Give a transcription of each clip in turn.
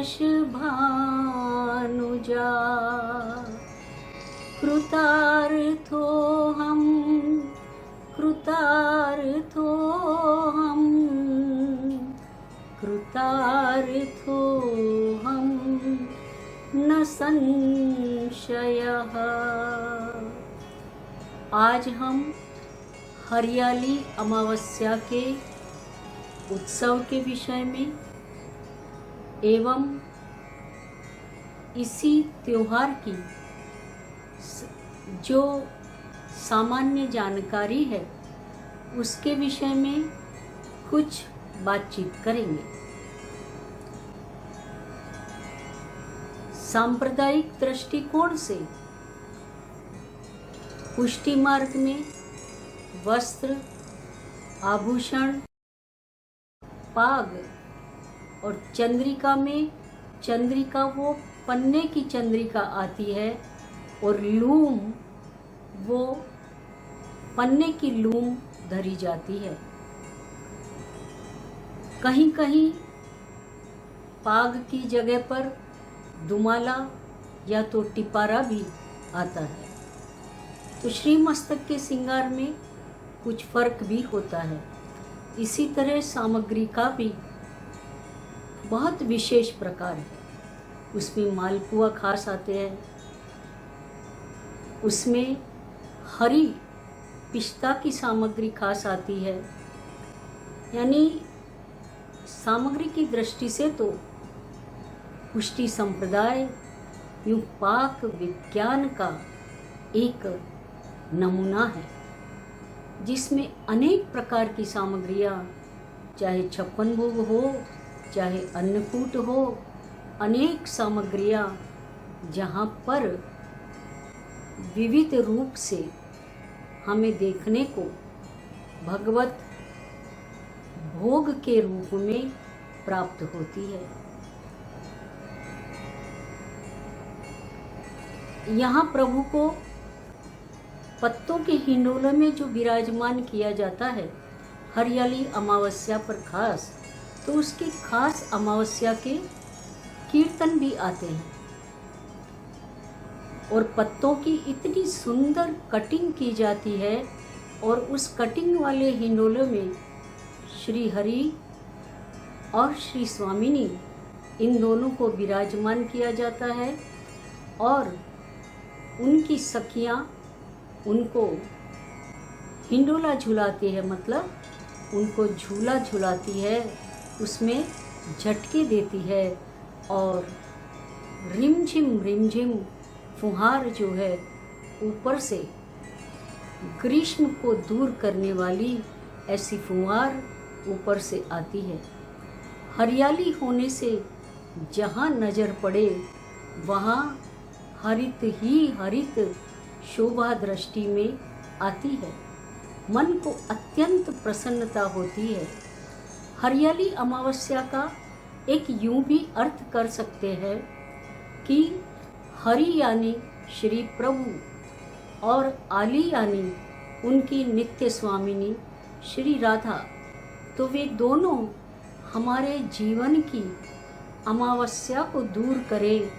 यश भानुजा कृतार्थोऽहं कृतार्थोऽहं कृतार्थोऽहं न संशयः। आज हम हरियाली अमावस्या के उत्सव के विषय में एवं इसी त्योहार की जो सामान्य जानकारी है उसके विषय में कुछ बातचीत करेंगे। सांप्रदायिक दृष्टिकोण से पुष्टि मार्ग में वस्त्र, आभूषण, पाग और चंद्रिका में चंद्रिका वो पन्ने की चंद्रिका आती है और लूम वो पन्ने की लूम धरी जाती है। कहीं कहीं पाग की जगह पर दुमाला या तो टिपारा भी आता है। तो श्री मस्तक के श्रृंगार में कुछ फर्क भी होता है। इसी तरह सामग्री का भी बहुत विशेष प्रकार है। उसमें मालपुआ खास आते हैं, उसमें हरी पिस्ता की सामग्री खास आती है। यानी सामग्री की दृष्टि से तो पुष्टि संप्रदाय यूं पाक विज्ञान का एक नमूना है, जिसमें अनेक प्रकार की सामग्रियाँ, चाहे 56 भोग हो, चाहे अन्नकूट हो, अनेक सामग्रियाँ जहाँ पर विविध रूप से हमें देखने को भगवत भोग के रूप में प्राप्त होती है। यहाँ प्रभु को पत्तों के हिंडोले में जो विराजमान किया जाता है हरियाली अमावस्या पर खास, तो उसकी खास अमावस्या के कीर्तन भी आते हैं और पत्तों की इतनी सुंदर कटिंग की जाती है और उस कटिंग वाले हिंडोले में श्री हरि और श्री स्वामिनी इन दोनों को विराजमान किया जाता है और उनकी सखियाँ उनको हिंडोला झुलाती है, मतलब उनको झूला झुलाती है, उसमें झटके देती है और रिमझिम फुहार जो है ऊपर से ग्रीष्म को दूर करने वाली ऐसी फुहार ऊपर से आती है। हरियाली होने से जहाँ नज़र पड़े वहाँ हरित ही हरित शोभा दृष्टि में आती है। मन को अत्यंत प्रसन्नता होती है। हरियाली अमावस्या का एक यूं भी अर्थ कर सकते हैं कि हरि यानी श्री प्रभु और आली यानी उनकी नित्य स्वामिनी श्री राधा। तो वे दोनों हमारे जीवन की अमावस्या को दूर करे,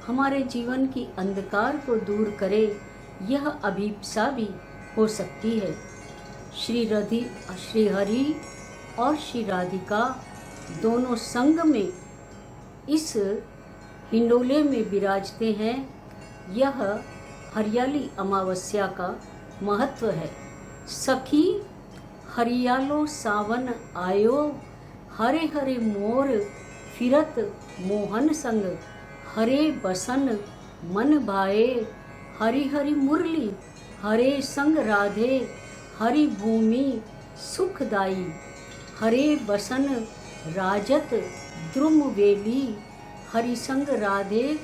हमारे जीवन की अंधकार को दूर करे, यह अभिप्सा भी हो सकती है। श्री हरि और श्री राधिका दोनों संग में इस हिंडोले में विराजते हैं। यह हरियाली अमावस्या का महत्व है। सखी हरियालो सावन आयो, हरे हरे मोर फिरत मोहन संग, हरे बसन मन भाए, हरि हरि मुरली हरे संग राधे, हरि भूमि सुखदाई, हरे बसन राजत द्रुम वेली, हरि संग राधे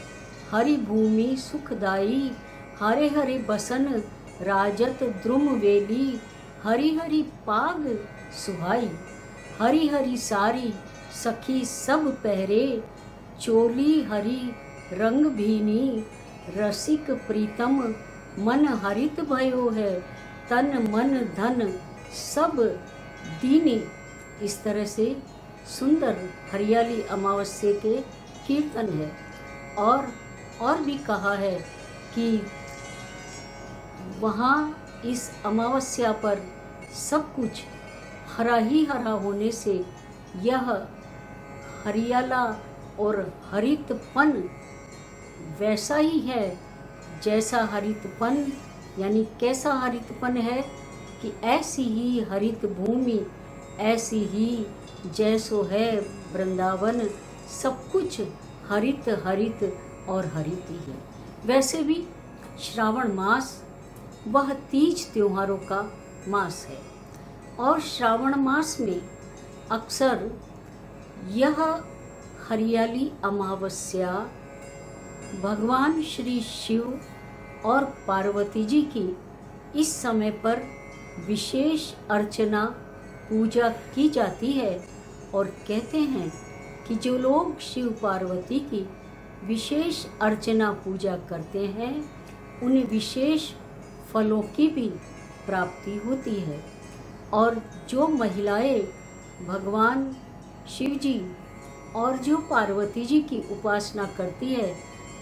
हरि भूमि सुखदाई, हरे हरे बसन राजत द्रुम वेली, हरि हरि पाग सुहाई, हरि हरि सारी सखी सब पहरे, चोली हरि रंग भीनी, रसिक प्रीतम मन हरित भयो है, तन मन धन सब दीनी। इस तरह से सुंदर हरियाली अमावस्या के कीर्तन है। और भी कहा है कि वहाँ इस अमावस्या पर सब कुछ हरा ही हरा होने से यह हरियाला और हरितपन वैसा ही है जैसा हरितपन, यानी कैसा हरितपन है कि ऐसी ही हरित भूमि, ऐसी ही जैसो है वृंदावन, सब कुछ हरित हरित और हरित ही है। वैसे भी श्रावण मास वह तीज त्योहारों का मास है और श्रावण मास में अक्सर यह हरियाली अमावस्या भगवान श्री शिव और पार्वती जी की इस समय पर विशेष अर्चना पूजा की जाती है। और कहते हैं कि जो लोग शिव पार्वती की विशेष अर्चना पूजा करते हैं उन्हें विशेष फलों की भी प्राप्ति होती है। और जो महिलाएं भगवान शिव जी और जो पार्वती जी की उपासना करती है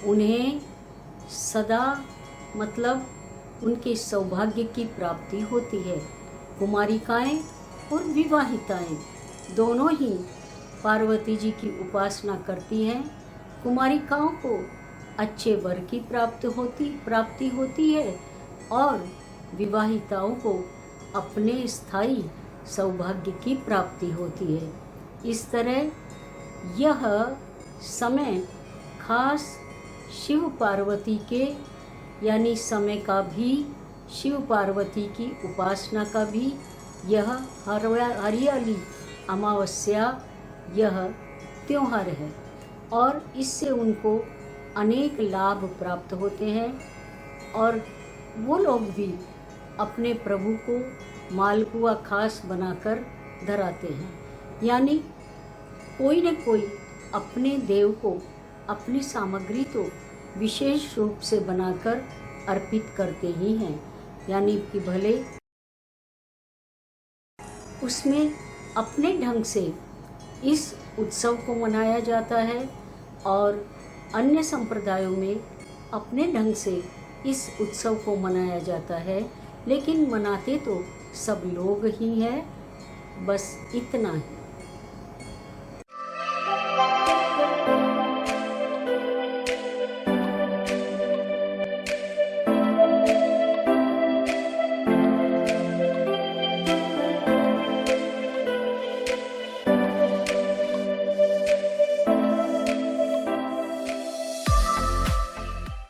उन्हें सदा मतलब उनके सौभाग्य की प्राप्ति होती है। कुमारिकाएं और विवाहिताएं दोनों ही पार्वती जी की उपासना करती हैं। कुमारिकाओं को अच्छे वर की प्राप्ति होती है और विवाहिताओं को अपने स्थायी सौभाग्य की प्राप्ति होती है। इस तरह यह समय खास शिव पार्वती के यानी समय का भी, शिव पार्वती की उपासना का भी यह हरियाली अमावस्या यह त्योहार है और इससे उनको अनेक लाभ प्राप्त होते हैं। और वो लोग भी अपने प्रभु को मालपुआ खास बनाकर धराते हैं, यानी कोई न कोई अपने देव को अपनी सामग्री तो विशेष रूप से बनाकर अर्पित करते ही हैं, यानी कि भले उसमें अपने ढंग से इस उत्सव को मनाया जाता है और अन्य संप्रदायों में अपने ढंग से इस उत्सव को मनाया जाता है, लेकिन मनाते तो सब लोग ही हैं, बस इतना ही।